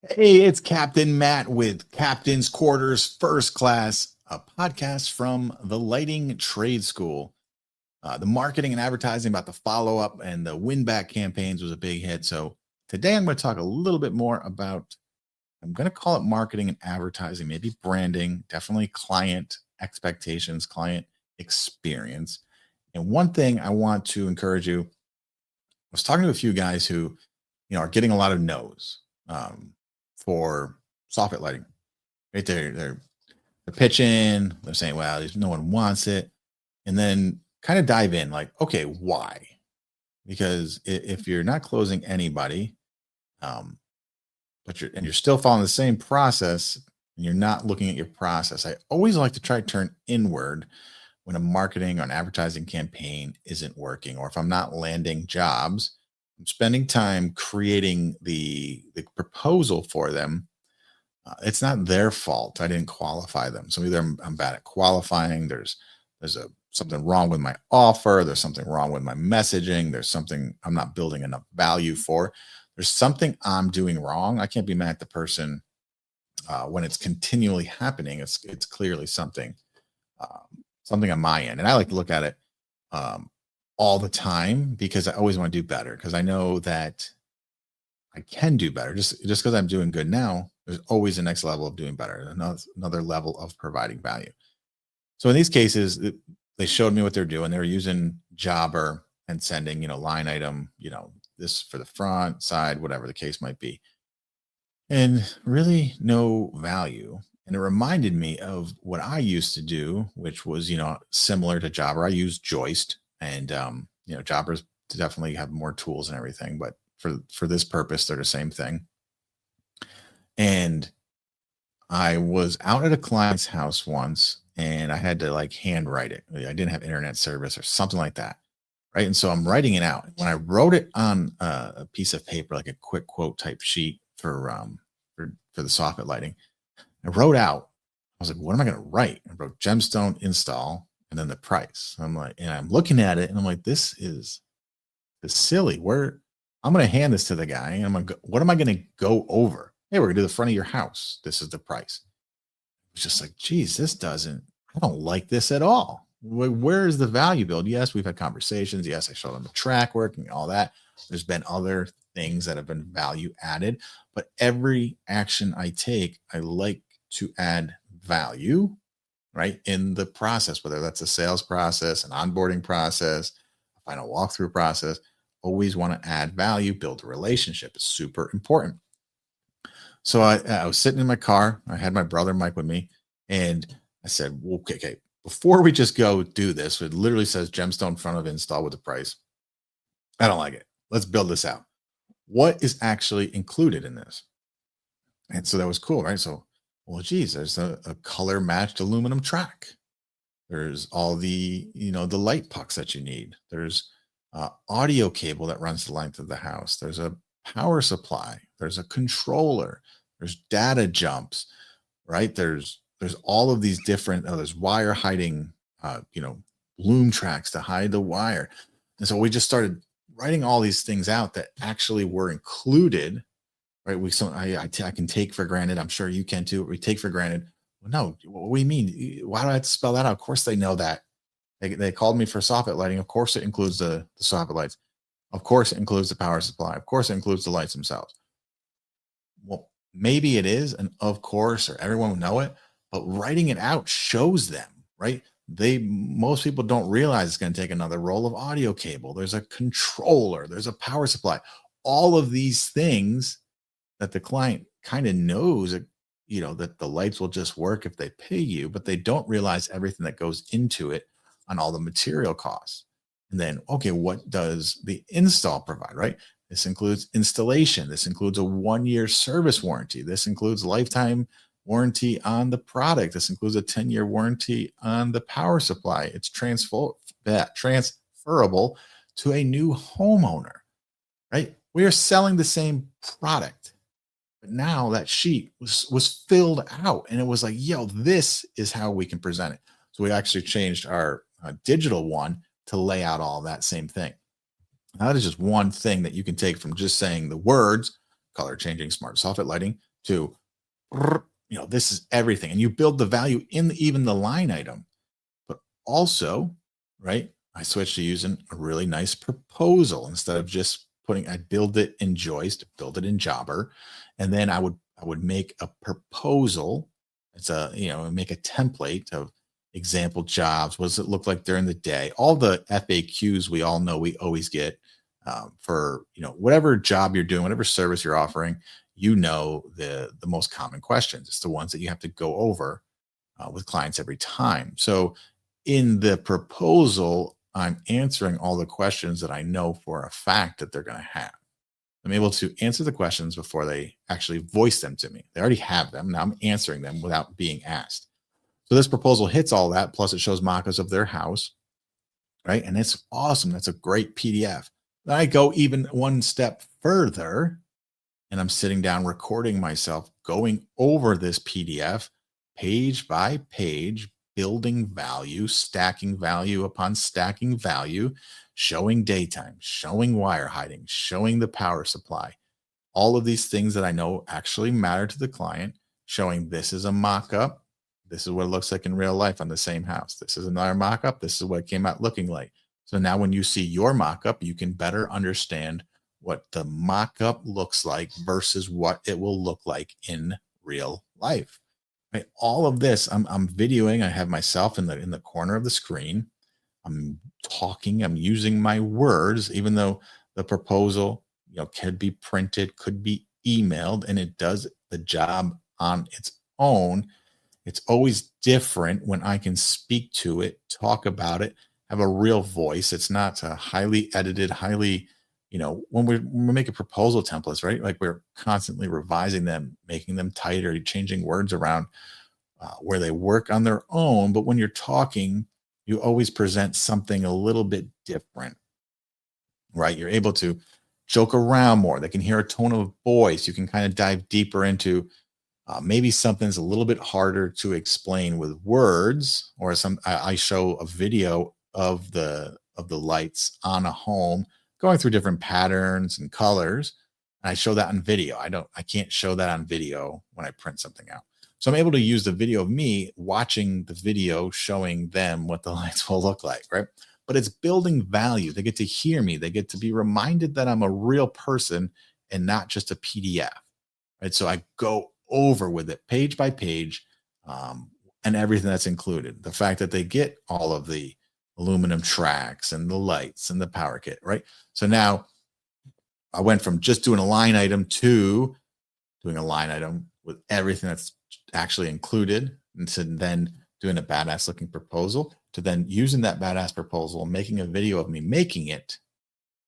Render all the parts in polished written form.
Hey, it's Captain Matt with Captain's Quarters First Class, a podcast from the Lighting Trade School. The marketing and advertising about the follow up and the win back campaigns was a big hit. So today I'm going to talk a little bit more about, I'm going to call it marketing and advertising, maybe branding, definitely client expectations, client experience. And one thing I want to encourage you, I was talking to a few guys who, are getting a lot of no's for soffit lighting. Right there, they're pitching. They're saying, "Well, no one wants it," and then kind of dive in, like, okay, why? Because if you're not closing anybody, um, but you're still following the same process, and you're not looking at your process, I always like to try to turn inward when a marketing or an advertising campaign isn't working, or if I'm not landing jobs. I'm spending time creating the proposal for them. It's not their fault. I didn't qualify them. So either I'm bad at qualifying. There's a something wrong with my offer. There's something wrong with my messaging. There's something I'm not building enough value for. There's something I'm doing wrong. I can't be mad at the person when it's continually happening. It's clearly something on my end, and I like to look at it um, all the time because I always want to do better because I know that I can do better. Just because I'm doing good now, there's always a next level of doing better, another level of providing value. So in these cases, they showed me what they're doing. They're using Jobber and sending, line item, this for the front, side, whatever the case might be, and really no value. And it reminded me of what I used to do, which was, similar to Jobber. I used Joist, and Jobbers definitely have more tools and everything, but for this purpose, they're the same thing. And I was out at a client's house once and I had to like handwrite it. I didn't have internet service or something like that. Right. And so I'm writing it out. When I wrote it on a piece of paper, like a quick quote type sheet for the soffit lighting, I wrote out, I was like, what am I going to write? I wrote gemstone install and then the price. I'm like, and I'm looking at it and I'm like, this is silly. Where I'm going to hand this to the guy and I'm going to go, what am I going to go over? Hey, we're going to do the front of your house. This is the price. It's just like, geez, I don't like this at all. Where is the value build? Yes, we've had conversations. Yes, I showed them the track work and all that. There's been other things that have been value added, but every action I take, I like to add value, right, in the process, whether that's a sales process, an onboarding process, a final walkthrough process. Always want to add value, build a relationship. It's super important. So I was sitting in my car. I had my brother Mike with me, and I said, well, okay, before we just go do this, it literally says gemstone front of install with the price. I don't like it. Let's build this out. What is actually included in this? And so that was cool, right? So, well, geez, there's a color matched aluminum track. There's all the light pucks that you need. There's audio cable that runs the length of the house. There's a power supply. There's a controller. There's data jumps, right? There's all of these different. There's wire hiding, loom tracks to hide the wire. And so we just started writing all these things out that actually were included, right? I can take for granted. I'm sure you can too. We take for granted. Well, no, what do you mean? Why do I have to spell that out? Of course they know that. They called me for soffit lighting. Of course it includes the soffit lights. Of course it includes the power supply. Of course it includes the lights themselves. Well, maybe it is, and of course, or everyone will know it, but writing it out shows them, right? Most people don't realize it's going to take another roll of audio cable. There's a controller, there's a power supply, all of these things that the client kind of knows that the lights will just work if they pay you, but they don't realize everything that goes into it on all the material costs. And then, okay, what does the install provide, right? This includes installation. This includes a 1-year service warranty. This includes lifetime warranty on the product. This includes a 10-year warranty on the power supply. It's transferable to a new homeowner, right? We are selling the same product, but now that sheet was filled out, and it was like, yo, this is how we can present it. So we actually changed our digital one to lay out all that same thing. Now, that is just one thing that you can take from just saying the words, color changing smart soffit lighting, to, this is everything. And you build the value in even the line item. But also, right, I switched to using a really nice proposal instead of just I'd build it in Joist, build it in Jobber, and then I would make a proposal. It's make a template of example jobs. What does it look like during the day? All the FAQs we all know we always get for whatever job you're doing, whatever service you're offering. The most common questions. It's the ones that you have to go over with clients every time. So in the proposal, I'm answering all the questions that I know for a fact that they're going to have. I'm able to answer the questions before they actually voice them to me. They already have them. Now I'm answering them without being asked. So this proposal hits all that. Plus, it shows mock-ups of their house, right? And it's awesome. That's a great PDF. Then I go even one step further, and I'm sitting down recording myself going over this PDF page by page, building value, stacking value upon stacking value, showing daytime, showing wire hiding, showing the power supply, all of these things that I know actually matter to the client, showing this is a mock-up. This is what it looks like in real life on the same house. This is another mock-up. This is what it came out looking like. So now when you see your mock-up, you can better understand what the mock-up looks like versus what it will look like in real life. Right? All of this, I'm videoing. I have myself in the corner of the screen. I'm talking. I'm using my words, even though the proposal, could be printed, could be emailed, and it does the job on its own. It's always different when I can speak to it, talk about it, have a real voice. It's not a highly edited, when we make a proposal templates, right? Like we're constantly revising them, making them tighter, changing words around where they work on their own. But when you're talking, you always present something a little bit different, right? You're able to joke around more. They can hear a tone of voice. You can kind of dive deeper into maybe something's a little bit harder to explain with words, or I show a video of the lights on a home going through different patterns and colors. And I show that on video. I can't show that on video when I print something out. So I'm able to use the video of me watching the video showing them what the lights will look like, right? But it's building value. They get to hear me. They get to be reminded that I'm a real person and not just a PDF, right? So I go over with it page by page, and everything that's included. The fact that they get all of the aluminum tracks and the lights and the power kit, right? So now I went from just doing a line item to doing a line item with everything that's actually included, and to then doing a badass looking proposal, to then using that badass proposal, making a video of me making it,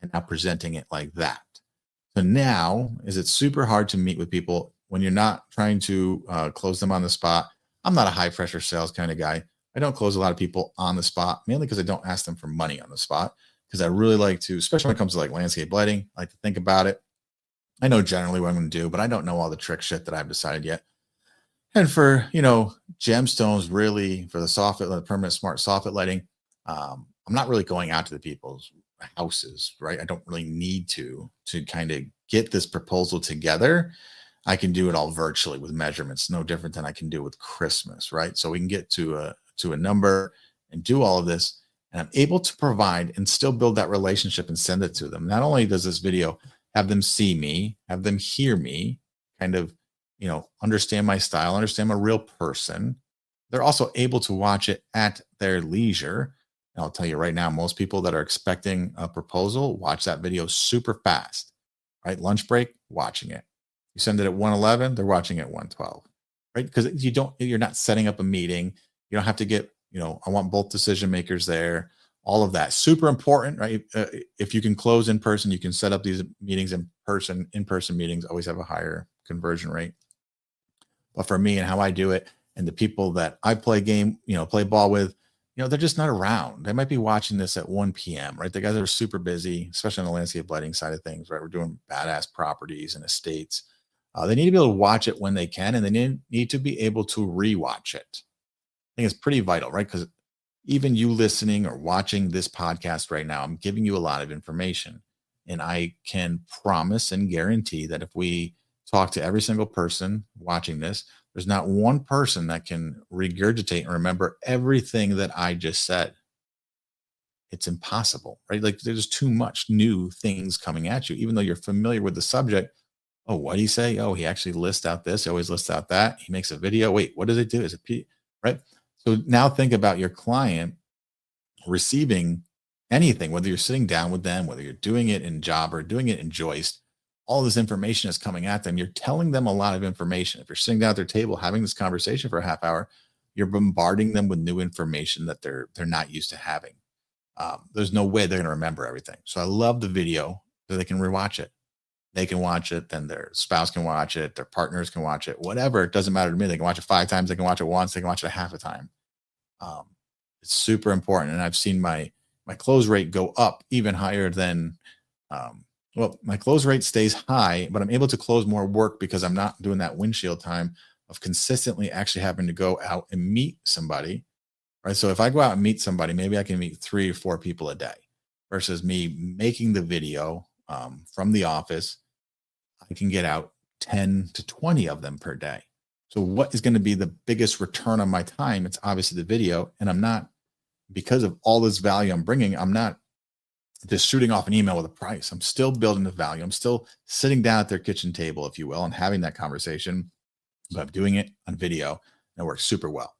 and now presenting it like that. So now, is it super hard to meet with people when you're not trying to close them on the spot? I'm not a high pressure sales kind of guy. I don't close a lot of people on the spot, mainly because I don't ask them for money on the spot, because I really like to, especially when it comes to like landscape lighting, I like to think about it. I know generally what I'm going to do, but I don't know all the trick shit that I've decided yet. And for, gemstones, really for the permanent smart soffit lighting, I'm not really going out to the people's houses, right? I don't really need to kind of get this proposal together. I can do it all virtually with measurements, no different than I can do with Christmas, right? So we can get to a number and do all of this, and I'm able to provide and still build that relationship and send it to them. Not only does this video have them see me, have them hear me, kind of, understand my style, understand I'm a real person, they're also able to watch it at their leisure. And I'll tell you right now, most people that are expecting a proposal watch that video super fast, right? Lunch break, watching it. You send it at 1:11, they're watching it at 1:12, right? Because you're not setting up a meeting. You don't have to get, I want both decision makers there, all of that. Super important, right? If you can close in person, you can set up these meetings in person. In-person meetings always have a higher conversion rate. But for me and how I do it, and the people that I play ball with, they're just not around. They might be watching this at 1 p.m., right? The guys are super busy, especially on the landscape lighting side of things, right? We're doing badass properties and estates. They need to be able to watch it when they can, and they need to be able to rewatch it. I think it's pretty vital, right? Because even you listening or watching this podcast right now, I'm giving you a lot of information. And I can promise and guarantee that if we talk to every single person watching this. There's not one person that can regurgitate and remember everything that I just said. It's impossible, right? Like there's too much new things coming at you, even though you're familiar with the subject. Oh, what do you say? Oh, he actually lists out this. He always lists out that. He makes a video. Wait, what does it do? Is it P? Right? So now think about your client receiving anything, whether you're sitting down with them, whether you're doing it in Job or doing it in Joist, all this information is coming at them. You're telling them a lot of information. If you're sitting down at their table having this conversation for a half hour, you're bombarding them with new information that they're not used to having. There's no way they're going to remember everything. So I love the video so they can rewatch it. They can watch it, then their spouse can watch it, their partners can watch it, whatever. It doesn't matter to me. They can watch it 5 times, they can watch it once, they can watch it a half a time. Um, it's super important. And I've seen my close rate go up even higher than my close rate stays high, but I'm able to close more work because I'm not doing that windshield time of consistently actually having to go out and meet somebody. Right. So if I go out and meet somebody, maybe I can meet 3 or 4 people a day versus me making the video from the office. I can get out 10 to 20 of them per day. So what is going to be the biggest return on my time? It's obviously the video. And I'm not, because of all this value I'm bringing, I'm not just shooting off an email with a price. I'm still building the value. I'm still sitting down at their kitchen table, if you will, and having that conversation, but I'm doing it on video and it works super well.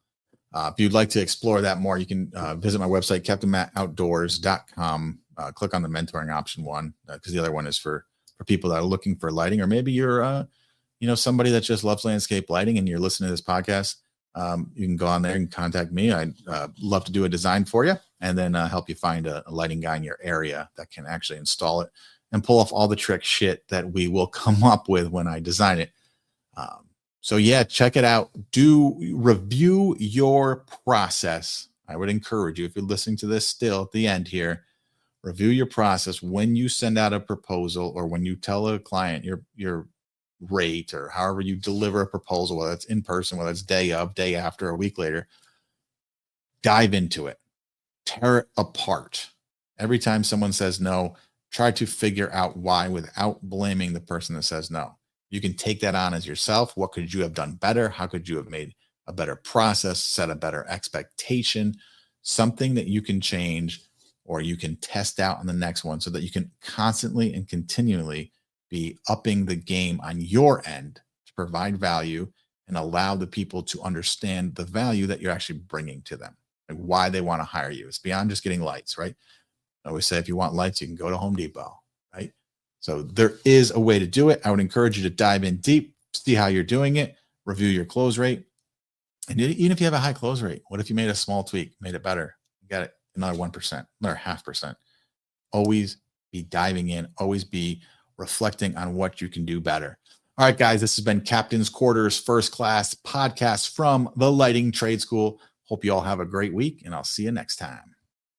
If you'd like to explore that more, you can visit my website, captainmattoutdoors.com. Click on the mentoring option one, because the other one is for people that are looking for lighting, or maybe you're, somebody that just loves landscape lighting and you're listening to this podcast. You can go on there and contact me. I'd love to do a design for you and then help you find a lighting guy in your area that can actually install it and pull off all the trick shit that we will come up with when I design it. So yeah, check it out. Do review your process. I would encourage you, if you're listening to this still at the end here, review your process when you send out a proposal or when you tell a client your rate, or however you deliver a proposal, whether it's in person, whether it's day of, day after, a week later. Dive into it. Tear it apart. Every time someone says no, try to figure out why without blaming the person that says no. You can take that on as yourself. What could you have done better? How could you have made a better process, set a better expectation, something that you can change or you can test out on the next one, so that you can constantly and continually be upping the game on your end to provide value and allow the people to understand the value that you're actually bringing to them, like why they want to hire you. It's beyond just getting lights, right? I always say, if you want lights, you can go to Home Depot, right? So there is a way to do it. I would encourage you to dive in deep, see how you're doing it, review your close rate. And even if you have a high close rate, what if you made a small tweak, made it better? You got it another 1%, another 0.5%. Always be diving in, always be reflecting on what you can do better. All right, guys, this has been Captain's Quarters First Class podcast from the Lighting Trade School. Hope you all have a great week, and I'll see you next time.